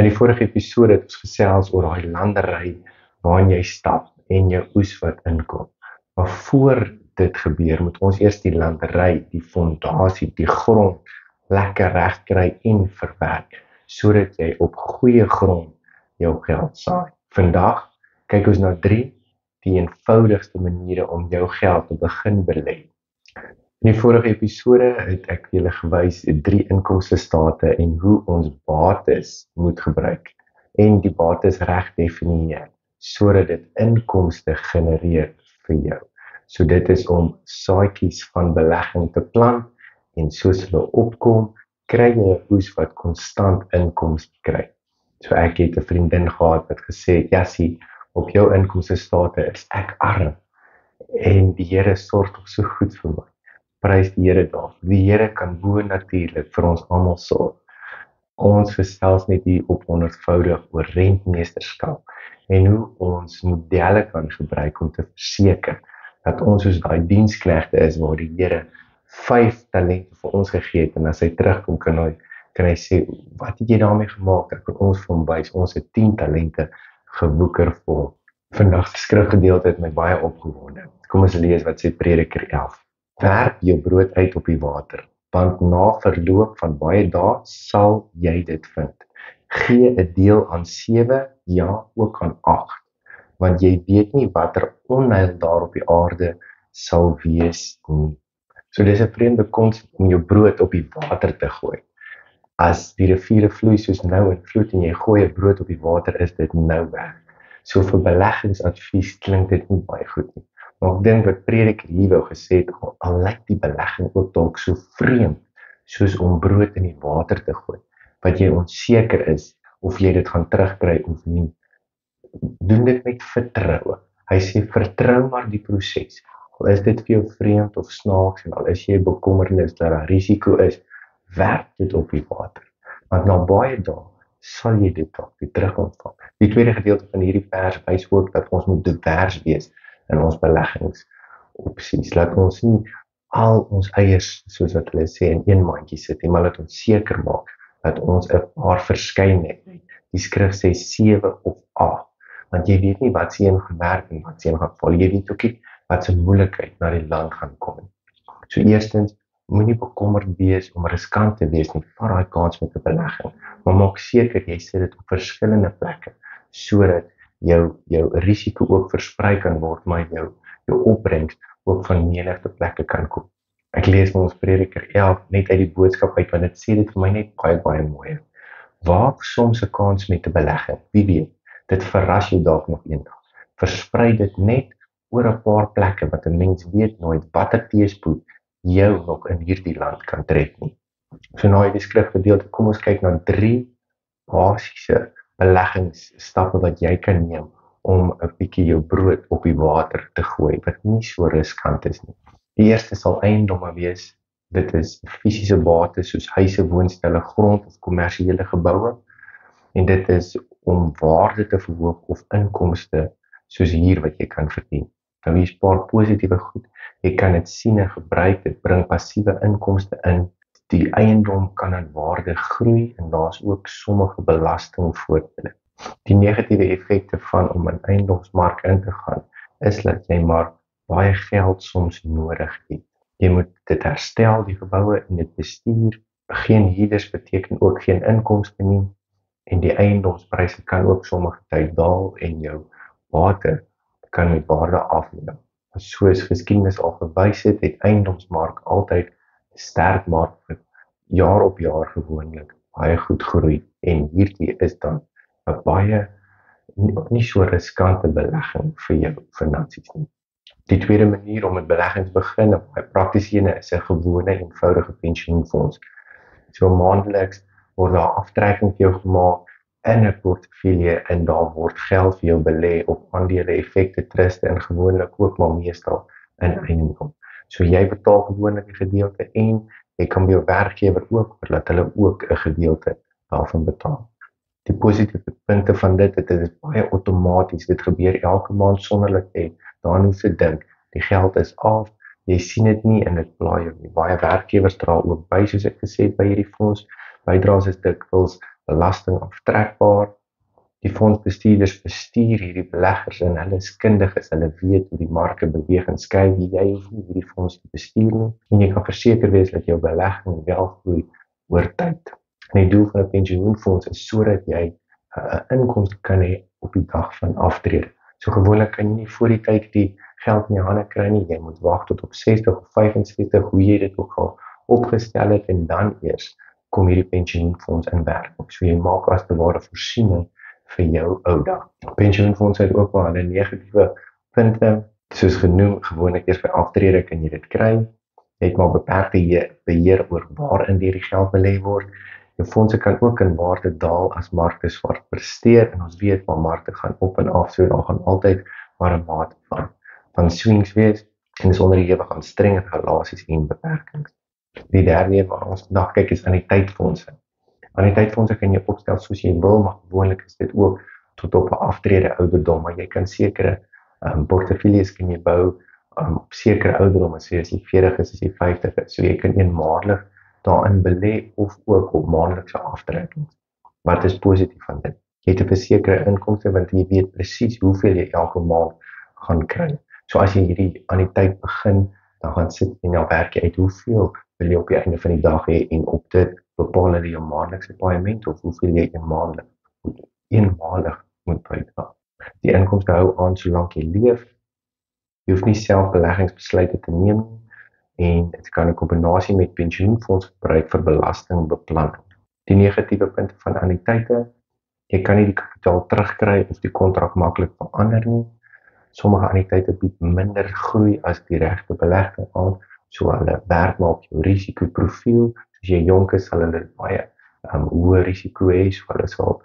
In die vorige episode het ons gesels oor daai landery waarin jy stap en jou oes wat inkom. Maar voor dit gebeur, moet ons eers die landery, die fondasie, die grond lekker reg kry en verwerk, sodat jy op goeie grond jou geld saai. Vandag kyk ons na 3 die eenvoudigste maniere om jou geld te begin belê. In die vorige episode het ek julle gewys 3 inkomstestate en hoe ons bates moet gebruik en die bates reg definieer sodat dit inkomste genereer vir jou. So dit is om saadjies van belegging te plant en soos hulle opkom, kry jy 'n oes wat konstant inkomste kry. So ek het 'n vriendin gehad wat gesê het, Jassie, op jou inkomstestate is ek arm en die Here sorg tog so goed vir my. Prys die Here daarvoor. Die Here kan bo-natuurlik vir ons almal sorg. Ons gesels net hier op 100voudig oor rentmeesterskap en hoe ons modelle kan gebruik om te verseker dat ons soos daai diensknegte is waar die Here 5 talente vir ons gegee het en as hy terugkom kan hy sê, wat het jy daarmee gemaak? Dat kan ons vir hom wys, ons het 10 talente gewoeker vol. Vandag se skrifgedeelte het my baie opgewonde. Kom ons lees wat sê Prediker 11. Werp jou brood uit op die water, want na verloop van baie dae sal jy dit vind. Gee 'n deel aan 7, ja, ook aan 8, want jy weet nie watter onheil daar op die aarde sal wees nie. So dis 'n vreemde konsep om jou brood op die water te gooi. As die riviere vloei soos nou en vloed en jy gooi 'n brood op die water, is dit nou weg. So vir beleggingsadvies klink dit nie baie goed nie. Maar ek dink wat Prediker hier wou gesê het, al lyk die belegging ook dalk so vreemd, soos om brood in die water te gooi, wat jy onseker is of jy dit gaan terugkry of nie. Doen dit met vertroue. Hy sê vertrou maar die proses. Al is dit vir jou vreemd of snaaks en al is jy bekommernis dat daar risiko is, werk dit op die water. Want na baie dae sal jy dit dalk weer terug ontvang. Die tweede gedeelte van hierdie vers wys ook dat ons moet divers wees in ons beleggingsopsies. Laat ons nie al ons eiers, soos wat hulle sê, in een mandjie sit nie, maar laat ons seker maak dat ons 'n paar verskyn het. Die skrif sê 7 of 8, want jy weet nie wat se een gaan werk en wat se een gaan val. Jy weet ook nie wat se moeilikheid na die land gaan kom. So eerstens, moenie bekommerd wees om riskant te wees nie. Vat daai kans met 'n belegging, maar maak seker jy sit dit op verskillende plekke sodat jou risiko ook versprei kan word, maar jou opbrengs ook van menige plekke kan kom. Ek lees vir ons Prediker 11 net uit die boodskap uit, want dit sê dit vir my net baie mooi. Waag soms 'n kans met 'n belegging. Wie weet, dit verras jou dalk nog eendag. Versprei dit net oor 'n paar plekke, wat 'n mens weet nooit watter teëspoed jou nog in hierdie land kan tref nie. So na hierdie skrifgedeelte, kom ons kyk na 3 basiese beleggingsstappe wat jy kan neem om 'n bietjie jou brood op die water te gooi, wat nie so riskant is nie. Die eerste sal eiendomme wees. Dit is fisiese bates soos huise, woonstelle, grond of kommersiële geboue. En dit is om waarde te verhoog of inkomste soos hier wat jy kan verdien. Nou hier is 'n paar positiewe goed. Jy kan dit sien en gebruik, dit bring passiewe inkomste in. Die eiendom kan in waarde groei en daar's ook sommige belastingvoordele. Die negatiewe effekte van om in eiendomsmark in te gaan, is dat jy maar baie geld soms nodig het. Jy moet dit herstel, die geboue, en dit bestuur. Geen huurders beteken ook geen inkomste nie. En die eiendomspryse kan ook sommige tyd daal en jou bate kan met waarde afneem. Soos geskiedenis al gewys het, het eiendomsmark altyd 'n sterk mark vir jaar op jaar gewoonlik baie goed groei. En hierdie is dan 'n baie nie so riskante belegging vir jou finansies nie. Die tweede manier om met belegging te begin, 'n baie praktiese een, is 'n gewone eenvoudige pensioenfonds. So maandeliks word daar aftrekking vir jou gemaak in 'n portefeulje en daar word geld vir jou belê op aandele, effekte, truste en gewoonlik ook maar meestal in eiendom. So jy betaal gewoonlik 'n gedeelte en jy kan by jou werkgewer ook laat hulle ook 'n gedeelte daarvan betaal. Die positiewe punte van dit is baie outomaties. Dit gebeur elke maand sonder dat jy daaraan hoef te dink. Die geld is af, jy sien dit nie en dit pla jou nie. Baie werkgewers dra ook by, soos ek gesê het, by hierdie fonds. Bydraes is dikwels belasting aftrekbaar. Die fondsbestuurders bestuur hierdie beleggers en hulle is kundig, hulle weet hoe die marke beweeg en skuif. Jy hoef nie hierdie fonds te bestuur nie en jy kan verseker wees dat jou belegging wel groei oor tyd. En die doel van 'n pensioenfonds is sodat jy 'n inkomste kan hê op die dag van aftrede. So gewoonlik kan jy nie voor die tyd die geld in jou hande kry nie. Jy moet wag tot op 60 of 65, hoe jy dit ook al opgestel het en dan eers kom hierdie pensioenfonds in werking. So jy maak as te ware voorsiening vir jou ou dag. Pensioenfonds het ook wel hulle negatiewe punte, soos genoem, gewoonlik eers by aftrede kan jy dit kry. Jy het maar beperkte beheer oor waarin die geld belê word. Jou fondse kan ook in waarde daal as markte swak presteer en ons weet maar markte gaan op en af, so daar gaan altyd maar 'n mate van swings wees en is onderhewig aan strenge regulasies en beperkings. Die derde een waar ons vandag kyk is anniteidsfondse. Anniteidsfondse kan jy opstel soos jy wil, maar gewoonlik is dit ook tot op 'n aftrede ouderdom, maar jy kan sekere portefeuilles kan jy bou op sekere ouderdomme, so as jy 40 is, as jy 50 is, so jy kan eenmalig daarin belê of ook op maandelikse aftrekkings. Wat is positief van dit? Jy het 'n versekerde inkomste want jy weet presies hoeveel jy elke maand gaan kry. So as jy hierdie anniteit begin, dan gaan sit en dan werk jy uit hoeveel wil jy op die einde van die dag hê en op dit bepaal hulle jou maandelikse paaiement of hoeveel jy eenmalig moet bydra. Die inkomste hou aan solank jy leef. Jy hoef nie self beleggingsbesluite te neem nie en dit kan 'n kombinasie met pensioenfonds gebruik vir belastingbeplanning. Die negatiewe punte van anniteite, jy kan nie die kapitaal terugkry of die kontrak maklik verander nie. Sommige anniteite bied minder groei as die regte belegging aan, so hulle werk maar op jou risikoprofiel. As jy jonk is, sal hulle baie hoë risiko hê, so hulle sal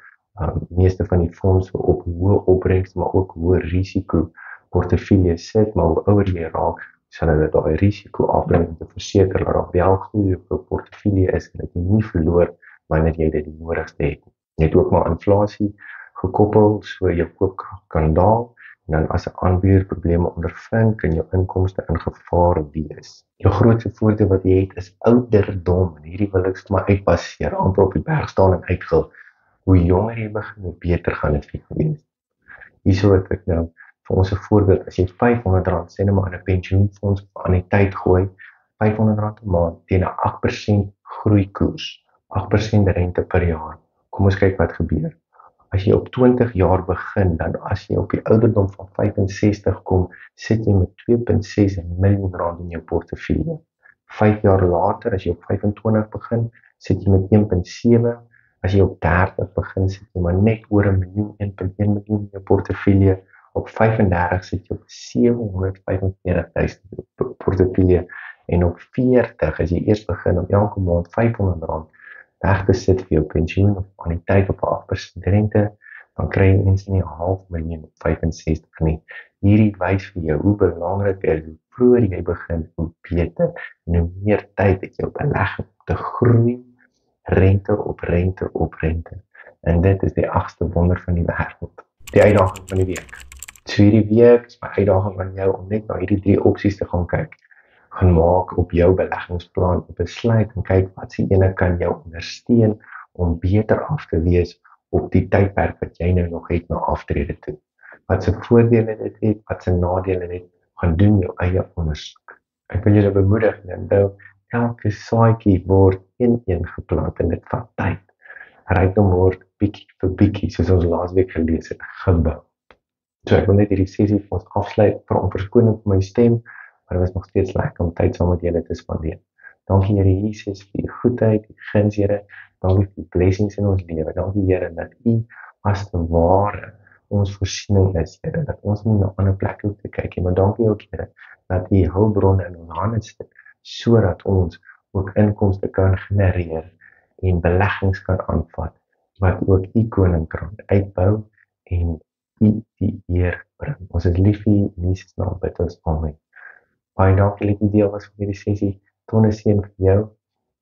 meeste van die fondse op hoë opbrengs, maar ook hoë risiko portefeuilles sit, maar hoe ouer jy raak, sal hulle daai risiko afbring om te verseker dat daar wel groei op jou portefeulje is en dat jy nie verloor wanneer jy dit die nodigste het. Jy het ook maar inflasie gekoppel, so jou koopkrag kan daal en dan as 'n aanbieder probleme ondervind, kan jou inkomste in gevaar wees. Jou grootste voordeel wat jy het is ouderdom, en hierdie wil ek maar uitbaseer, amper op die berg staan en uitgil. Hoe jonger jy begin, hoe beter gaan dit vir jou wees. Hierso het ek nou vir ons 'n voorbeeld, as jy R500 sê nou maar in 'n pensioenfonds aan die tyd gooi, R500 'n maand teen 'n 8% groeikoers, 8% rente per jaar. Kom ons kyk wat gebeur. As jy op 20 jaar begin, dan as jy op die ouderdom van 65 kom, sit jy met R2.6 miljoen in jou portefeulje. 5 jaar later, as jy op 25 begin, sit jy met 1.7. As jy op 30 begin, sit jy maar net oor 1 miljoen, 1.1 miljoen in jou portefeulje. Op 35 sit jy op 745.000 portefeulje en op 40 as jy eers begin om elke maand R500 weg te sit vir jou pensioen of anniteit op 8% rente, dan kry jy minstens nie 500.000 op 65 nie. Hierdie wys vir jou hoe belangrik is, hoe vroeër jy begin, hoe beter en hoe meer tyd het jou belegging te groei, rente op rente op rente. En dit is die 8ste wonder van die wêreld. Die uitdaging van die week. So hierdie week is my uitdaging aan jou om net na hierdie 3 opsies te gaan kyk. Gaan maak op jou beleggingsplan 'n besluit en kyk wat se ene kan jou ondersteun om beter af te wees op die tydperk wat jy nou nog het na aftrede toe. Wat se voordele dit het, wat se nadele dit het, gaan doen jou eie ondersoek. Ek wil julle bemoedig en onthou, elke saadjie word een geplant en dit vat tyd. Rykdom word bietjie vir bietjie, soos ons laasweek gelees het, gebou. So ek wil net hierdie sessie vir ons afsluit, vir verskoning vir my stem, maar dit was nog steeds lekker om tyd saam met julle te spandeer. Dankie Here Jesus vir u goedheid, u guns Here, dankie vir die blessings in ons lewe. Dankie Here dat u as te ware ons voorsiening is, Here, dat ons nie na ander plekke hoef te kyk nie, maar dankie ook Here dat u hulpbronne in ons hande sit, sodat ons ook inkomste kan genereer en beleggings kan aanvat, wat ook u koninkryk uitbou en u die eer bring. Ons is lief vir u, in Jesus naam bid ons, amen. Baie dankie dat jy deel was van hierdie sessie, seën vir jou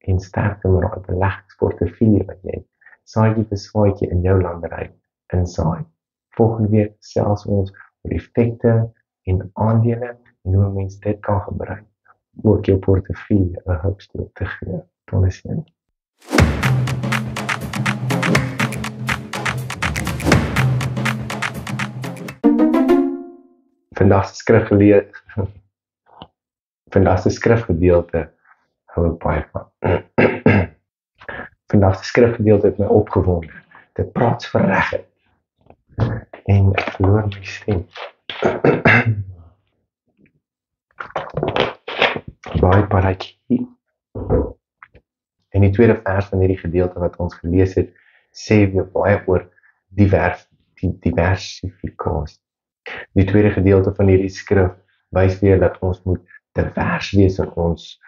en sterkte met daai beleggingsportefeulje wat jy saadjie vir saadjie in jou landery insaai. Volgende week selfs ons oor effekte en aandele en hoe mense dit kan gebruik, ook jou portefeulje 'n hupstoot te gee. Seën. Vandag se skrifgedeelte hou ek baie van. Vandag se skrifgedeelte het my opgewonde. Dit praat verregend. En ek verloor my stem. Baie paradjie. En die tweede vers van hierdie gedeelte wat ons gelees het, sê weer baie oor diversifikasie. Die tweede gedeelte van hierdie skrif wys weer dat ons moet divers wees in ons